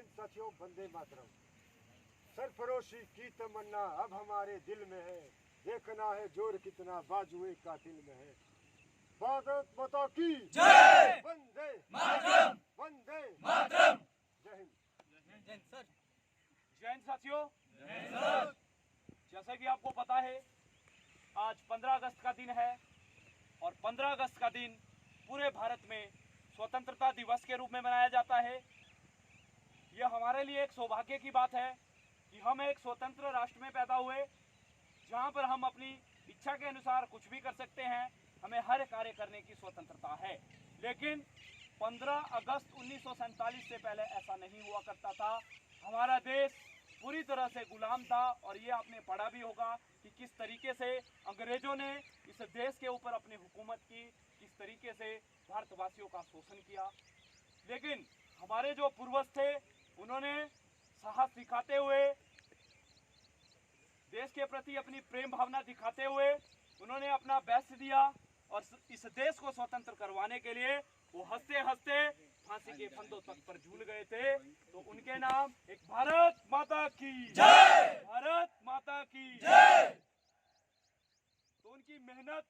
हिंद साथियों, वंदे मातरम। सरफरोशी की तमन्ना अब हमारे दिल में है, देखना है जोर कितना बाजुए का दिल में है। भारत माता की जय, वंदे मातरम, वंदे मातरम। जय हिंद। जय हिंद साथियों। जय सर। जैसा कि आपको पता है, आज 15 अगस्त का दिन है और 15 अगस्त का दिन पूरे भारत में स्वतंत्रता दिवस के रूप में मनाया जाता है। यह हमारे लिए एक सौभाग्य की बात है कि हम एक स्वतंत्र राष्ट्र में पैदा हुए, जहां पर हम अपनी इच्छा के अनुसार कुछ भी कर सकते हैं, हमें हर कार्य करने की स्वतंत्रता है। लेकिन 15 अगस्त 1947 से पहले ऐसा नहीं हुआ करता था। हमारा देश पूरी तरह से गुलाम था और ये आपने पढ़ा भी होगा कि किस तरीके से अंग्रेजों ने इस देश के ऊपर अपनी हुकूमत की, किस तरीके से भारतवासियों का शोषण किया। लेकिन हमारे जो पूर्वज थे, उन्होंने साहस दिखाते हुए, देश के प्रति अपनी प्रेम भावना दिखाते हुए उन्होंने अपना बेस्ट दिया और इस देश को स्वतंत्र करवाने के लिए वो हंसते हंसते फांसी के फंदों तक पर झूल गए थे। तो उनके नाम एक भारत माता की जय, भारत माता की जय। तो उनकी मेहनत,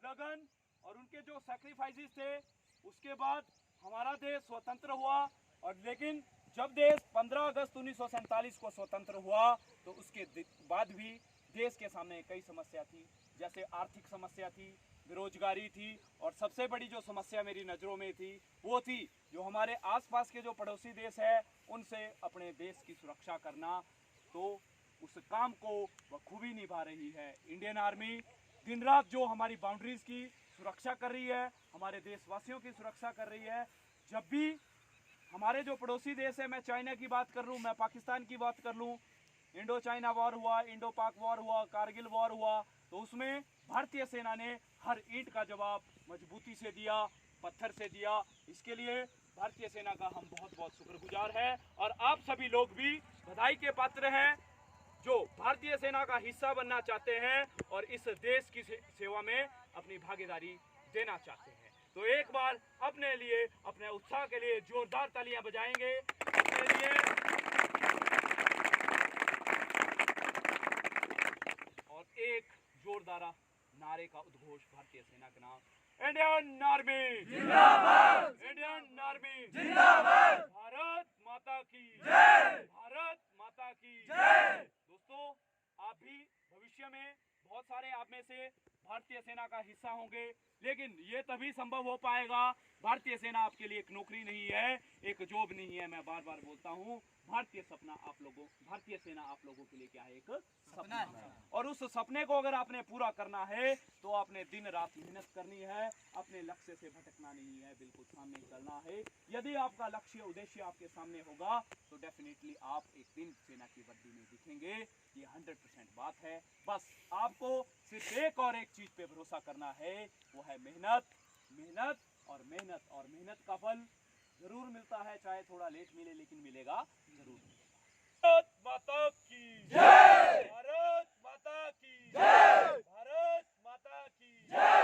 लगन और उनके जो सैक्रिफाइसेस थे, उसके बाद हमारा देश स्वतंत्र हुआ। और लेकिन जब देश 15 अगस्त 1947 को स्वतंत्र हुआ तो उसके बाद भी देश के सामने कई समस्या थी, जैसे आर्थिक समस्या थी, बेरोजगारी थी और सबसे बड़ी जो समस्या मेरी नज़रों में थी वो थी जो हमारे आसपास के जो पड़ोसी देश है उनसे अपने देश की सुरक्षा करना। तो उस काम को बखूबी निभा रही है इंडियन आर्मी। दिन रात जो हमारी बाउंड्रीज की सुरक्षा कर रही है, हमारे देशवासियों की सुरक्षा कर रही है। जब भी हमारे जो पड़ोसी देश है, मैं चाइना की बात कर लूँ, मैं पाकिस्तान की बात कर लूँ, इंडो चाइना वॉर हुआ, इंडो पाक वॉर हुआ, कारगिल वॉर हुआ, तो उसमें भारतीय सेना ने हर ईंट का जवाब मजबूती से दिया, पत्थर से दिया। इसके लिए भारतीय सेना का हम बहुत बहुत शुक्रगुजार हैं और आप सभी लोग भी बधाई के पात्र हैं जो भारतीय सेना का हिस्सा बनना चाहते हैं और इस देश की सेवा में अपनी भागीदारी देना चाहते हैं। तो एक बार अपने लिए, अपने उत्साह के लिए जोरदार तालियां बजाएंगे अपने लिए। और एक जोरदार नारे का उद्घोष भारतीय सेना के नाम, इंडियन आर्मी जिंदाबाद, इंडियन आर्मी जिंदाबाद। भारत माता की जय, भारत माता की जय। दोस्तों, आप भी भविष्य में बहुत सारे आप में से भारतीय सेना का हिस्सा होंगे, लेकिन ये तभी संभव हो पाएगा। भारतीय सेना आपके लिए एक नौकरी नहीं है, एक जॉब नहीं है। मैं बार बार बोलता हूँ, भारतीय सेना आप लोगों के लिए क्या है, एक सपना है। और उस सपने को अगर आपने पूरा करना है तो आपने दिन रात मेहनत करनी है, अपने लक्ष्य से भटकना नहीं है, बिल्कुल सामने चलना है। यदि आपका लक्ष्य, उद्देश्य आपके सामने होगा तो डेफिनेटली आप एक दिन सेना की वर्दी में दिखेंगे। ये 100% बात है। बस आपको सिर्फ एक और एक चीज पे भरोसा करना है, वो है मेहनत, मेहनत और मेहनत। और मेहनत का फल जरूर मिलता है, चाहे थोड़ा लेट मिले, लेकिन मिलेगा जरूर। भारत माता की जय, भारत माता की जय, भारत माता की जय।